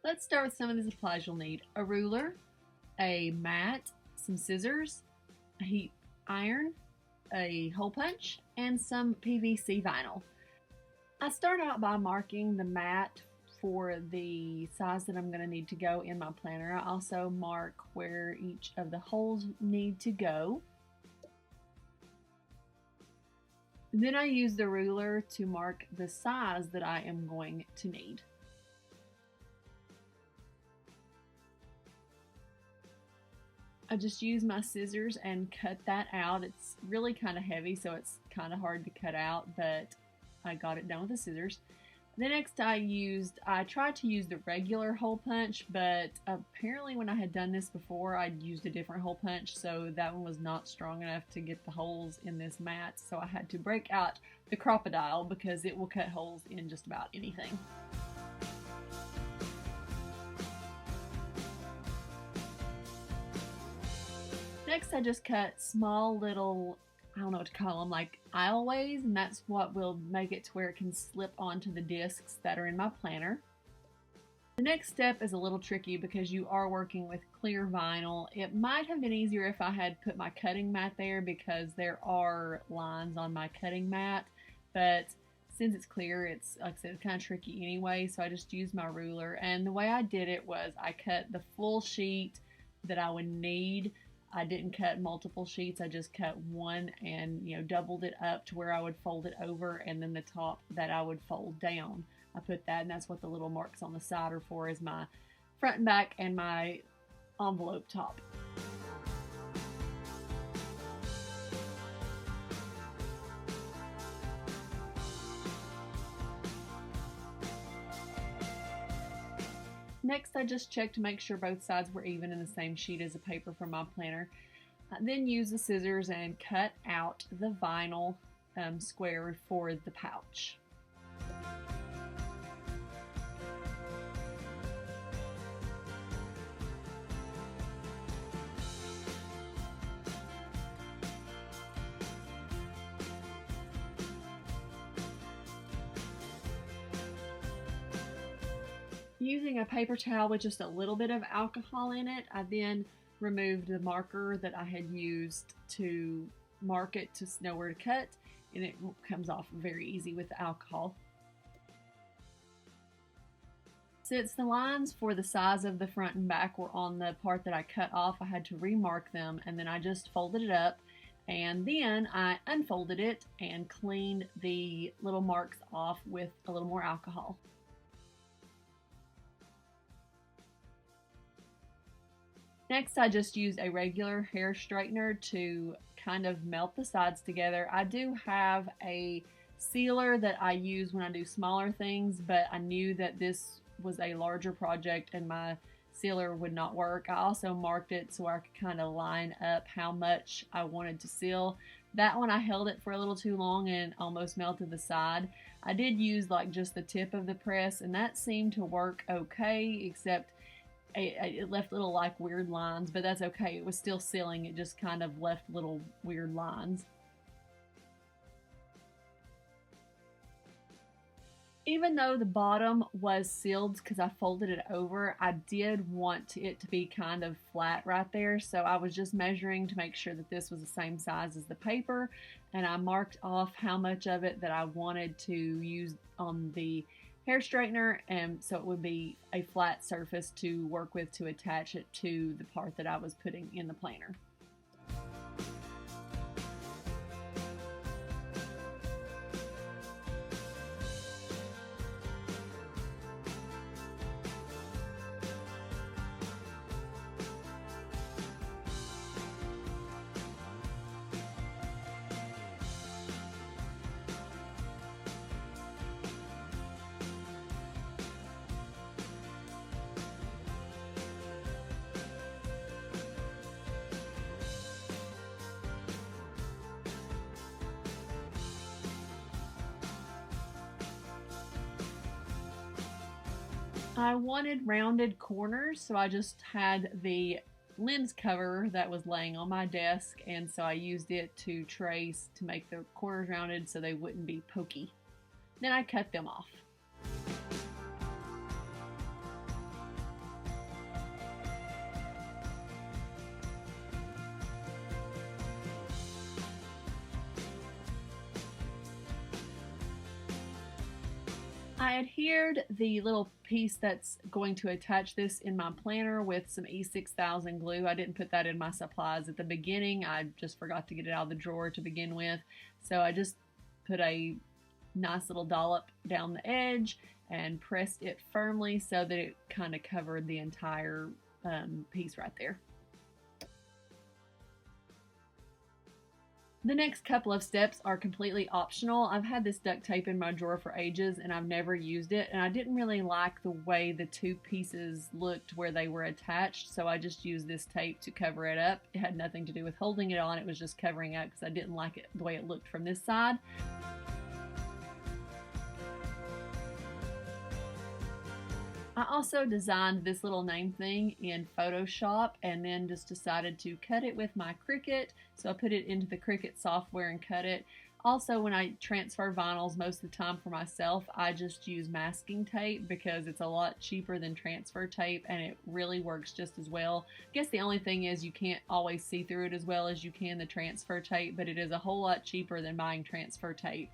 Let's start with some of the supplies you'll need. A ruler, a mat, some scissors, a heat iron, a hole punch, and some PVC vinyl. I start out by marking the mat for the size that I'm going to need to go in my planner. I also mark where each of the holes need to go. Then I use the ruler to mark the size that I am going to need. I just use my scissors and cut that out. It's really kind of heavy, so it's kind of hard to cut out, but I got it done with the scissors. The next I tried to use the regular hole punch, but apparently when I had done this before, I'd used a different hole punch, so that one was not strong enough to get the holes in this mat, so I had to break out the Crop-A-Dile because it will cut holes in just about anything. Next, I just cut small little, I don't know what to call them, like aisleways, and that's what will make it to where it can slip onto the discs that are in my planner. The next step is a little tricky because you are working with clear vinyl. It might have been easier if I had put my cutting mat there because there are lines on my cutting mat, but since it's clear, it's, like I said, it's kind of tricky anyway, so I just used my ruler. And the way I did it was I cut the full sheet that I would need. I didn't cut multiple sheets, I just cut one and doubled it up to where I would fold it over, and then the top that I would fold down. I put that, and that's what the little marks on the side are for, is my front and back and my envelope top. Next, I just checked to make sure both sides were even in the same sheet as the paper from my planner. I then use the scissors and cut out the vinyl square for the pouch. Using a paper towel with just a little bit of alcohol in it, I then removed the marker that I had used to mark it to know where to cut, and it comes off very easy with the alcohol. Since the lines for the size of the front and back were on the part that I cut off, I had to remark them, and then I just folded it up, and then I unfolded it and cleaned the little marks off with a little more alcohol. Next, I just used a regular hair straightener to kind of melt the sides together. I do have a sealer that I use when I do smaller things, but I knew that this was a larger project and my sealer would not work. I also marked it so I could kind of line up how much I wanted to seal. That one I held it for a little too long and almost melted the side. I did use like just the tip of the press, and that seemed to work okay, except it left little like weird lines, but that's okay. It was still sealing, it just kind of left little weird lines. Even though the bottom was sealed because I folded it over, I did want it to be kind of flat right there, so I was just measuring to make sure that this was the same size as the paper, and I marked off how much of it that I wanted to use on the hair straightener, and so it would be a flat surface to work with to attach it to the part that I was putting in the planner. I wanted rounded corners, so I just had the lens cover that was laying on my desk, and so I used it to trace to make the corners rounded so they wouldn't be pokey. Then I cut them off. I adhered the little piece that's going to attach this in my planner with some E6000 glue. I didn't put that in my supplies at the beginning. I just forgot to get it out of the drawer to begin with. So I just put a nice little dollop down the edge and pressed it firmly so that it kind of covered the entire piece right there. The next couple of steps are completely optional. I've had this duct tape in my drawer for ages and I've never used it, and I didn't really like the way the two pieces looked where they were attached, so I just used this tape to cover it up. It had nothing to do with holding it on, it was just covering up because I didn't like it the way it looked from this side. I also designed this little name thing in Photoshop and then just decided to cut it with my Cricut. So I put it into the Cricut software and cut it. Also, when I transfer vinyls most of the time for myself, I just use masking tape because it's a lot cheaper than transfer tape and it really works just as well. I guess the only thing is you can't always see through it as well as you can the transfer tape, but it is a whole lot cheaper than buying transfer tape.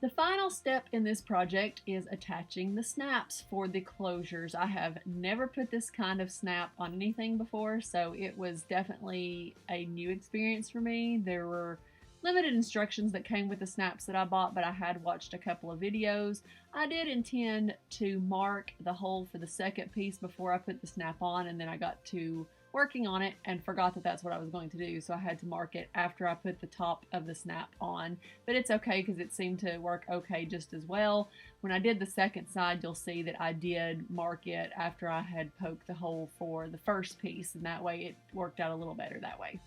The final step in this project is attaching the snaps for the closures. I have never put this kind of snap on anything before, so it was definitely a new experience for me. There were limited instructions that came with the snaps that I bought, but I had watched a couple of videos. I did intend to mark the hole for the second piece before I put the snap on, and then I got to working on it and forgot that that's what I was going to do, so I had to mark it after I put the top of the snap on. But it's okay because it seemed to work okay just as well. When I did the second side, you'll see that I did mark it after I had poked the hole for the first piece, and that way it worked out a little better that way.